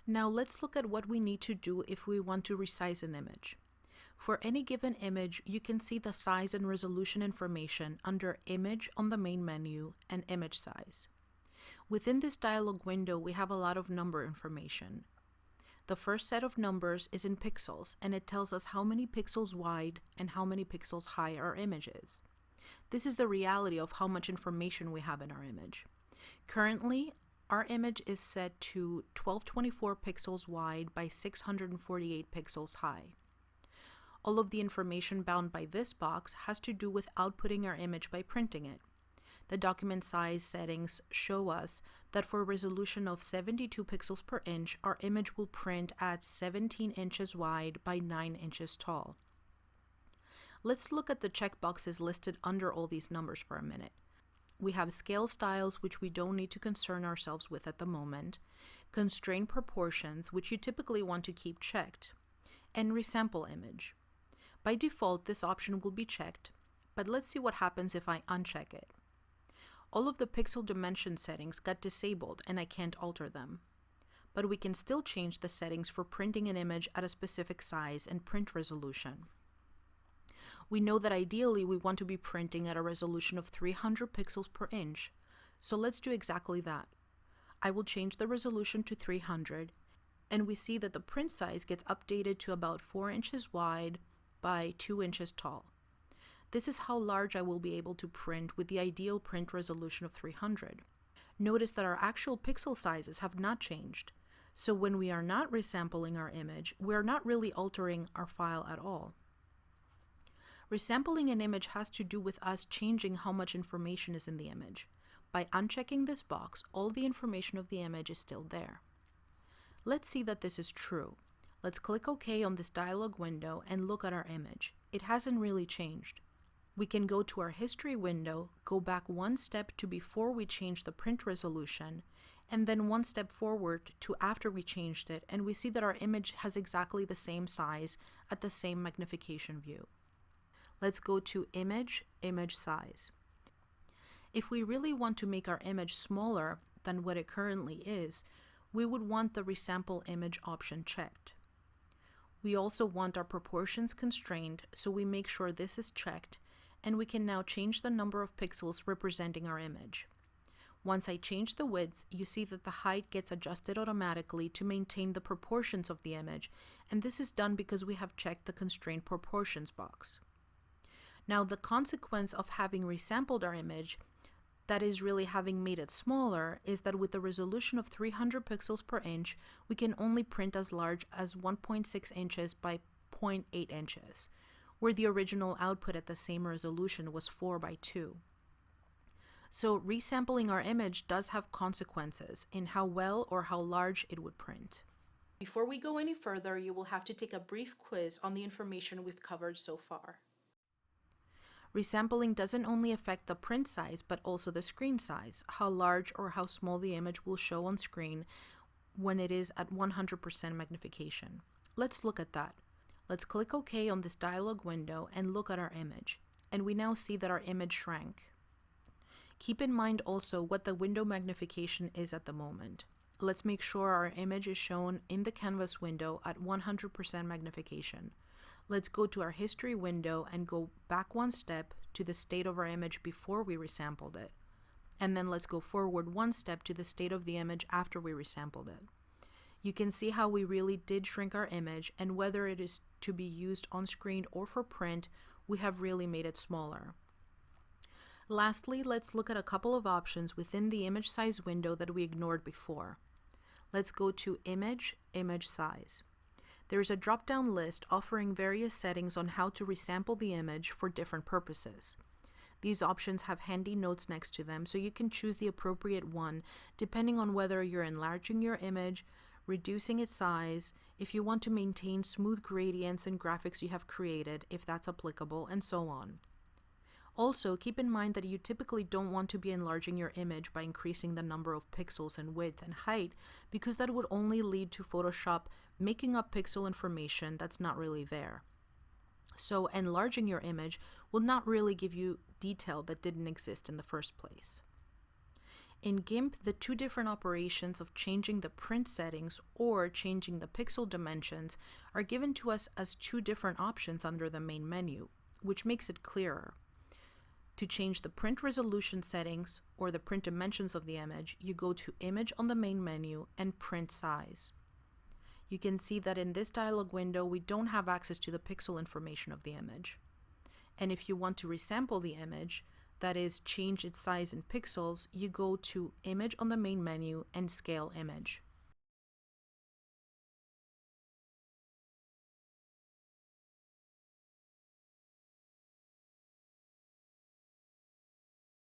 Now let's look at what we need to do if we want to resize an image. For any given image, you can see the size and resolution information under Image on the main menu and Image Size. Within this dialog window, we have a lot of number information. The first set of numbers is in pixels, and it tells us how many pixels wide and how many pixels high our image is. This is the reality of how much information we have in our image. Currently, our image is set to 1224 pixels wide by 648 pixels high. All of the information bound by this box has to do with outputting our image by printing it. The document size settings show us that for a resolution of 72 pixels per inch, our image will print at 17 inches wide by 9 inches tall. Let's look at the checkboxes listed under all these numbers for a minute. We have scale styles, which we don't need to concern ourselves with at the moment, constraint proportions, which you typically want to keep checked, and resample image. By default, this option will be checked, but let's see what happens if I uncheck it. All of the pixel dimension settings got disabled and I can't alter them. But we can still change the settings for printing an image at a specific size and print resolution. We know that ideally we want to be printing at a resolution of 300 pixels per inch, so let's do exactly that. I will change the resolution to 300, and we see that the print size gets updated to about 4 inches wide by 2 inches tall. This is how large I will be able to print with the ideal print resolution of 300. Notice that our actual pixel sizes have not changed, so when we are not resampling our image, we are not really altering our file at all. Resampling an image has to do with us changing how much information is in the image. By unchecking this box, all the information of the image is still there. Let's see that this is true. Let's click OK on this dialog window and look at our image. It hasn't really changed. We can go to our history window, go back one step to before we changed the print resolution, and then one step forward to after we changed it, and we see that our image has exactly the same size at the same magnification view. Let's go to Image, Image Size. If we really want to make our image smaller than what it currently is, we would want the Resample Image option checked. We also want our proportions constrained, so we make sure this is checked, and we can now change the number of pixels representing our image. Once I change the width, you see that the height gets adjusted automatically to maintain the proportions of the image, and this is done because we have checked the Constraint Proportions box. Now, the consequence of having resampled our image, that is really having made it smaller, is that with a resolution of 300 pixels per inch, we can only print as large as 1.6 inches by 0.8 inches, where the original output at the same resolution was 4 by 2. So resampling our image does have consequences in how well or how large it would print. Before we go any further, you will have to take a brief quiz on the information we've covered so far. Resampling doesn't only affect the print size, but also the screen size, how large or how small the image will show on screen when it is at 100% magnification. Let's look at that. Let's click OK on this dialog window and look at our image, and we now see that our image shrank. Keep in mind also what the window magnification is at the moment. Let's make sure our image is shown in the canvas window at 100% magnification. Let's go to our history window and go back one step to the state of our image before we resampled it. And then let's go forward one step to the state of the image after we resampled it. You can see how we really did shrink our image, and whether it is to be used on screen or for print, we have really made it smaller. Lastly, let's look at a couple of options within the image size window that we ignored before. Let's go to Image, Image Size. There is a drop-down list offering various settings on how to resample the image for different purposes. These options have handy notes next to them, so you can choose the appropriate one depending on whether you're enlarging your image, reducing its size, if you want to maintain smooth gradients and graphics you have created, if that's applicable, and so on. Also, keep in mind that you typically don't want to be enlarging your image by increasing the number of pixels and width and height, because that would only lead to Photoshop making up pixel information that's not really there. So enlarging your image will not really give you detail that didn't exist in the first place. In GIMP, the two different operations of changing the print settings or changing the pixel dimensions are given to us as two different options under the main menu, which makes it clearer. To change the print resolution settings or the print dimensions of the image, you go to Image on the main menu and Print Size. You can see that in this dialog window, we don't have access to the pixel information of the image. And if you want to resample the image, that is, change its size in pixels, you go to Image on the main menu and Scale Image.